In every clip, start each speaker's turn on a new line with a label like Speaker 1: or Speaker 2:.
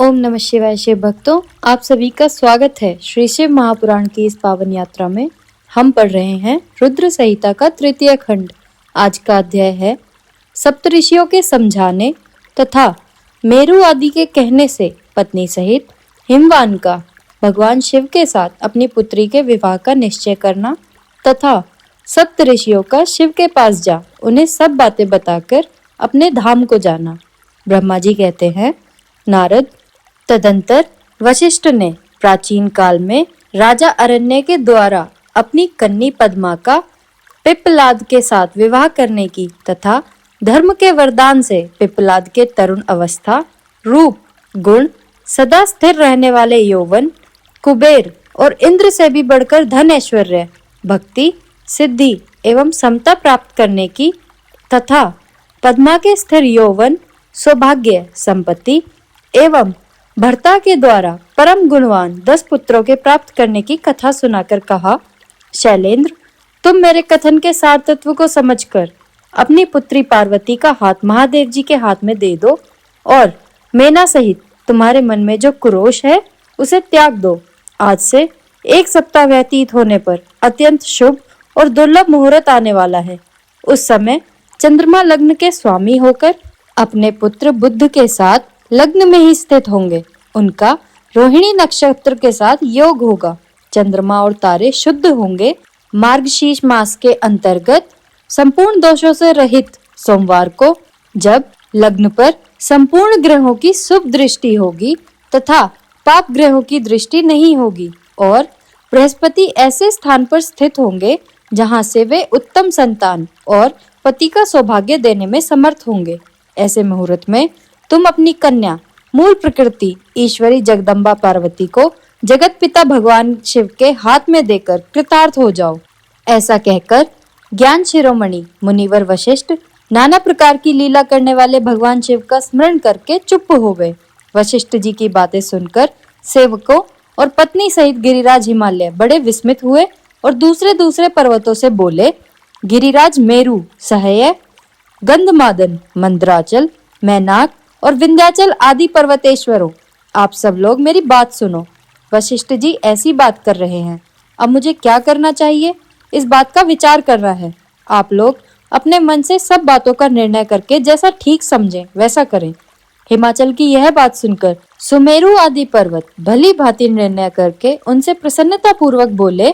Speaker 1: ओम नमः शिवाय। शिव भक्तों, आप सभी का स्वागत है श्री शिव महापुराण की इस पावन यात्रा में। हम पढ़ रहे हैं रुद्र संहिता का तृतीय खंड। आज का अध्याय है सप्तऋषियों के समझाने तथा मेरु आदि के कहने से पत्नी सहित हिमवान का भगवान शिव के साथ अपनी पुत्री के विवाह का निश्चय करना तथा सप्तऋषियों का शिव के पास जा उन्हें सब बातें बताकर अपने धाम को जाना। ब्रह्मा जी कहते हैं, नारद, तदंतर वशिष्ठ ने प्राचीन काल में राजा अरण्य के द्वारा अपनी कन्नी पद्मा का पिप्पलाद के साथ विवाह करने की तथा धर्म के वरदान से पिप्पलाद के तरुण अवस्था, रूप, गुण, सदा स्थिर रहने वाले यौवन, कुबेर और इंद्र से भी बढ़कर धन, ऐश्वर्य, भक्ति, सिद्धि एवं समता प्राप्त करने की तथा पद्मा के स्थिर यौवन, सौभाग्य, संपत्ति एवं भर्ता के द्वारा परम गुणवान 10 पुत्रों के प्राप्त करने की कथा सुनाकर कहा, शैलेंद्र, तुम मेरे कथन के सार तत्व को समझकर अपनी पुत्री पार्वती का हाथ महादेव जी के हाथ में दे दो और मेना सहित तुम्हारे मन में जो क्रोश है उसे त्याग दो। आज से 1 सप्ताह व्यतीत होने पर अत्यंत शुभ और दुर्लभ मुहूर्त आने वाला है। उस समय चंद्रमा लग्न के स्वामी होकर अपने पुत्र बुध के साथ लग्न में ही स्थित होंगे। उनका रोहिणी नक्षत्र के साथ योग होगा। चंद्रमा और तारे शुद्ध होंगे। मार्गशीर्ष मास के अंतर्गत संपूर्ण दोषों से रहित सोमवार को जब लग्न पर संपूर्ण ग्रहों की शुभ दृष्टि होगी तथा पाप ग्रहों की दृष्टि नहीं होगी और बृहस्पति ऐसे स्थान पर स्थित होंगे जहां से वे उत्तम संतान और पति का सौभाग्य देने में समर्थ होंगे। ऐसे मुहूर्त में तुम अपनी कन्या मूल प्रकृति ईश्वरी जगदम्बा पार्वती को जगत पिता भगवान शिव के हाथ में देकर कृतार्थ हो जाओ। ऐसा कहकर ज्ञान शिरोमणि मुनिवर वशिष्ठ नाना प्रकार की लीला करने वाले भगवान शिव का स्मरण करके चुप हो गए। वशिष्ठ जी की बातें सुनकर सेवकों और पत्नी सहित गिरिराज हिमालय बड़े विस्मित हुए और दूसरे दूसरे पर्वतों से बोले, गिरिराज मेरु, सहय, गंधमादन, मंदराचल, मैनाक और विंध्याचल आदि पर्वतेश्वरों, आप सब लोग मेरी बात सुनो। वशिष्ठ जी ऐसी बात कर रहे हैं, अब मुझे क्या करना चाहिए इस बात का विचार करना है। आप लोग अपने मन से सब बातों का निर्णय करके जैसा ठीक समझें वैसा करें। हिमाचल की यह बात सुनकर सुमेरु आदि पर्वत भली भांति निर्णय करके उनसे प्रसन्नता पूर्वक बोले।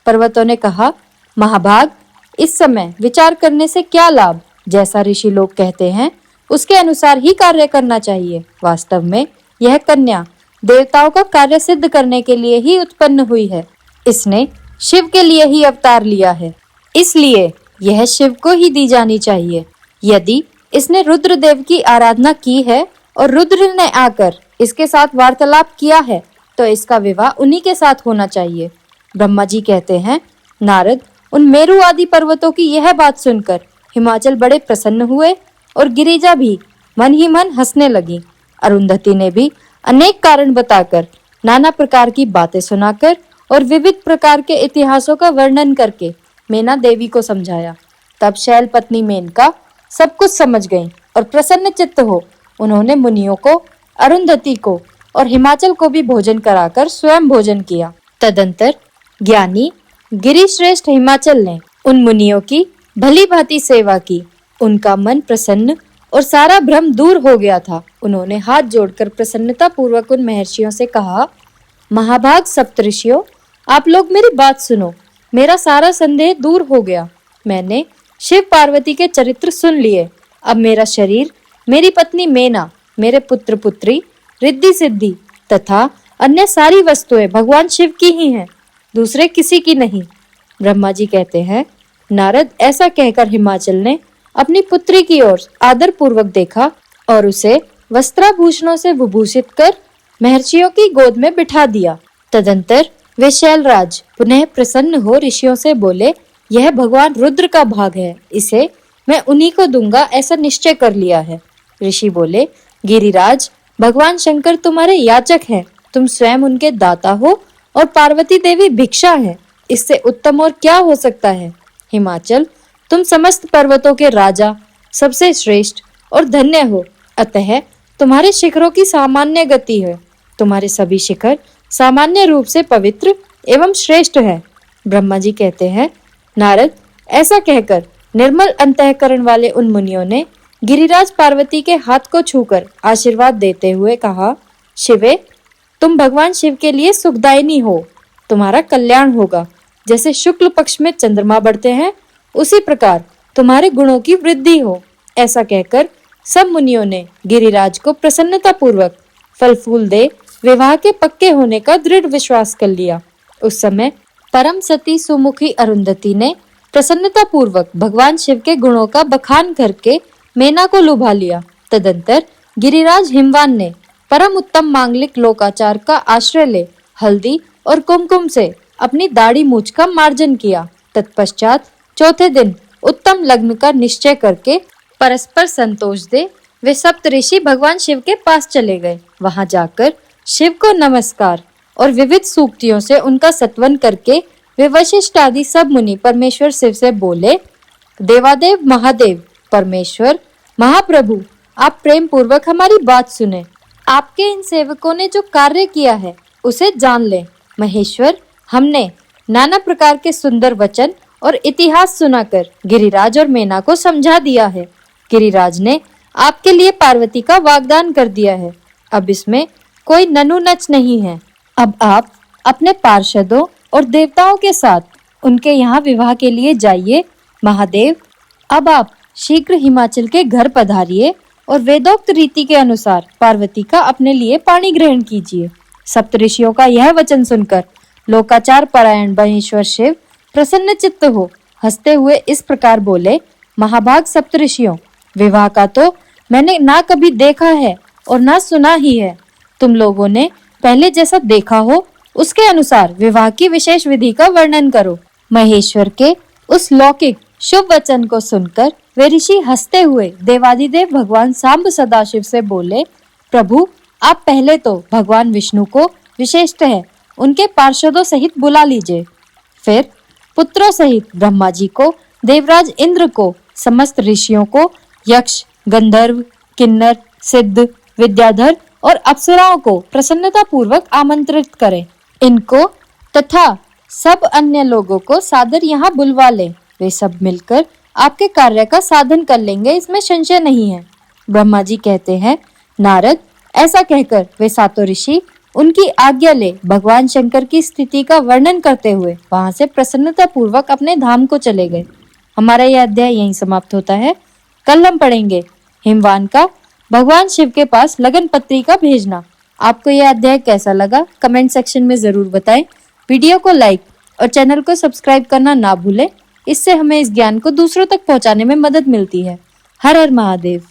Speaker 1: पर्वतों ने कहा, महाभाग, इस समय विचार करने से क्या लाभ। जैसा ऋषि लोग कहते हैं उसके अनुसार ही कार्य करना चाहिए। वास्तव में यह कन्या देवताओं का कार्य सिद्ध करने के लिए ही उत्पन्न हुई है। इसने शिव के लिए ही अवतार लिया है, इसलिए यह शिव को ही दी जानी चाहिए। यदि इसने रुद्रदेव की आराधना की है और रुद्र ने आकर इसके साथ वार्तालाप किया है तो इसका विवाह उन्हीं के साथ होना चाहिए। ब्रह्मा जी कहते हैं, नारद, उन मेरु आदि पर्वतों की यह बात सुनकर हिमाचल बड़े प्रसन्न हुए और गिरिजा भी मन ही मन हंसने लगी। अरुंधति ने भी अनेक कारण बताकर, नाना प्रकार की बातें सुनाकर और विविध प्रकार के इतिहासों का वर्णन करके मेना देवी को समझाया। तब शैल पत्नी मेनका सब कुछ समझ गईं और प्रसन्न चित्त हो उन्होंने मुनियों को, अरुंधति को और हिमाचल को भी भोजन कराकर स्वयं भोजन किया। तदंतर ज्ञानी गिरिश्रेष्ठ हिमाचल ने उन मुनियों की भली भांति सेवा की। उनका मन प्रसन्न और सारा भ्रम दूर हो गया था। उन्होंने हाथ जोड़कर प्रसन्नता पूर्वक उन महर्षियों से कहा, महाभाग सप्तऋषियों, आप लोग मेरी बात सुनो। मेरा सारा संदेह दूर हो गया। मैंने शिव पार्वती के चरित्र सुन लिए। अब मेरा शरीर, मेरी पत्नी मेना, मेरे पुत्र पुत्री, रिद्धि सिद्धि तथा अन्य सारी वस्तुएं भगवान शिव की ही हैं, दूसरे किसी की नहीं। ब्रह्मा जी कहते हैं, नारद, ऐसा कहकर हिमाचल ने अपनी पुत्री की ओर आदर पूर्वक देखा और उसे वस्त्राभूषणों से विभूषित कर महर्षियों की गोद में बिठा दिया। तदंतर वे शैलराज पुनः प्रसन्न हो ऋषियों से बोले, यह भगवान रुद्र का भाग है, इसे मैं उन्हीं को दूंगा, ऐसा निश्चय कर लिया है। ऋषि बोले, गिरिराज, भगवान शंकर तुम्हारे याचक हैं, तुम स्वयं उनके दाता हो और पार्वती देवी भिक्षा है, इससे उत्तम और क्या हो सकता है। हिमाचल, तुम समस्त पर्वतों के राजा, सबसे श्रेष्ठ और धन्य हो, अतः तुम्हारे शिखरों की सामान्य गति है। तुम्हारे सभी शिखर सामान्य रूप से पवित्र एवं श्रेष्ठ है। ब्रह्मा जी कहते हैं, नारद, ऐसा कहकर निर्मल अंतःकरण वाले उन मुनियों ने गिरिराज पार्वती के हाथ को छूकर आशीर्वाद देते हुए कहा, शिवे, तुम भगवान शिव के लिए सुखदायिनी हो। तुम्हारा कल्याण होगा। जैसे शुक्ल पक्ष में चंद्रमा बढ़ते हैं, उसी प्रकार तुम्हारे गुणों की वृद्धि हो। ऐसा कहकर सब मुनियों ने गिरिराज को प्रसन्नता पूर्वक फल फूल दे विवाह के पक्के होने का दृढ़ विश्वास कर लिया। उस समय परम सती सुमुखी अरुंधति ने प्रसन्नता पूर्वक भगवान शिव के गुणों का बखान करके मेना को लुभा लिया। तदंतर गिरिराज हिमवान ने परम उत्तम मांगलिक लोकाचार का आश्रय ले हल्दी और कुमकुम से अपनी दाढ़ी मूछ का मार्जन किया। तत्पश्चात चौथे दिन उत्तम लग्न का निश्चय करके परस्पर संतोष दे वे सप्तऋषि भगवान शिव के पास चले गए। वहां जाकर शिव को नमस्कार और विविध सूक्तियों से उनका सत्वन करके वे वशिष्ठ आदि सब मुनि परमेश्वर शिव से बोले, देवादेव महादेव परमेश्वर महाप्रभु, आप प्रेम पूर्वक हमारी बात सुने। आपके इन सेवकों ने जो कार्य किया है उसे जान ले। महेश्वर, हमने नाना प्रकार के सुंदर वचन और इतिहास सुनाकर गिरिराज और मेना को समझा दिया है। गिरिराज ने आपके लिए पार्वती का वाग्दान कर दिया है। अब इसमें कोई ननु नच नहीं है। अब आप अपने पार्षदों और देवताओं के साथ उनके यहाँ विवाह के लिए जाइए। महादेव, अब आप शीघ्र हिमाचल के घर पधारिए और वेदोक्त रीति के अनुसार पार्वती का अपने लिए पाणी ग्रहण कीजिए। सप्तऋषियों का यह वचन सुनकर लोकाचार परायण महेश्वर शिव प्रसन्न चित्त हो हंसते हुए इस प्रकार बोले, महाभाग सप्तऋषियों, विवाह का तो मैंने ना कभी देखा है और ना सुना ही है। तुम लोगों ने पहले जैसा देखा हो उसके अनुसार विवाह की विशेष विधि का वर्णन करो। महेश्वर के उस लौकिक शुभ वचन को सुनकर वे ऋषि हंसते हुए देवादिदेव भगवान सांब सदाशिव से बोले, प्रभु, आप पहले तो भगवान विष्णु को विशेषतः उनके पार्षदों सहित बुला लीजिए। फिर पुत्रों सहित ब्रह्मा जी को, देवराज इंद्र को, समस्त ऋषियों को, यक्ष, गंधर्व, किन्नर, सिद्ध, विद्याधर और अप्सराओं को प्रसन्नता पूर्वक आमंत्रित करें। इनको तथा सब अन्य लोगों को सादर यहाँ बुलवा लें। वे सब मिलकर आपके कार्य का साधन कर लेंगे, इसमें संशय नहीं है। ब्रह्मा जी कहते हैं, नारद, ऐसा कहकर वे सातों ऋषि उनकी आज्ञा ले भगवान शंकर की स्थिति का वर्णन करते हुए वहां से प्रसन्नता पूर्वक अपने धाम को चले गए। हमारा यह अध्याय यहीं समाप्त होता है। कल हम पढ़ेंगे हिमवान का भगवान शिव के पास लगन पत्रिका भेजना। आपको यह अध्याय कैसा लगा कमेंट सेक्शन में जरूर बताएं। वीडियो को लाइक और चैनल को सब्सक्राइब करना ना भूलें। इससे हमें इस ज्ञान को दूसरों तक पहुंचाने में मदद मिलती है। हर हर महादेव।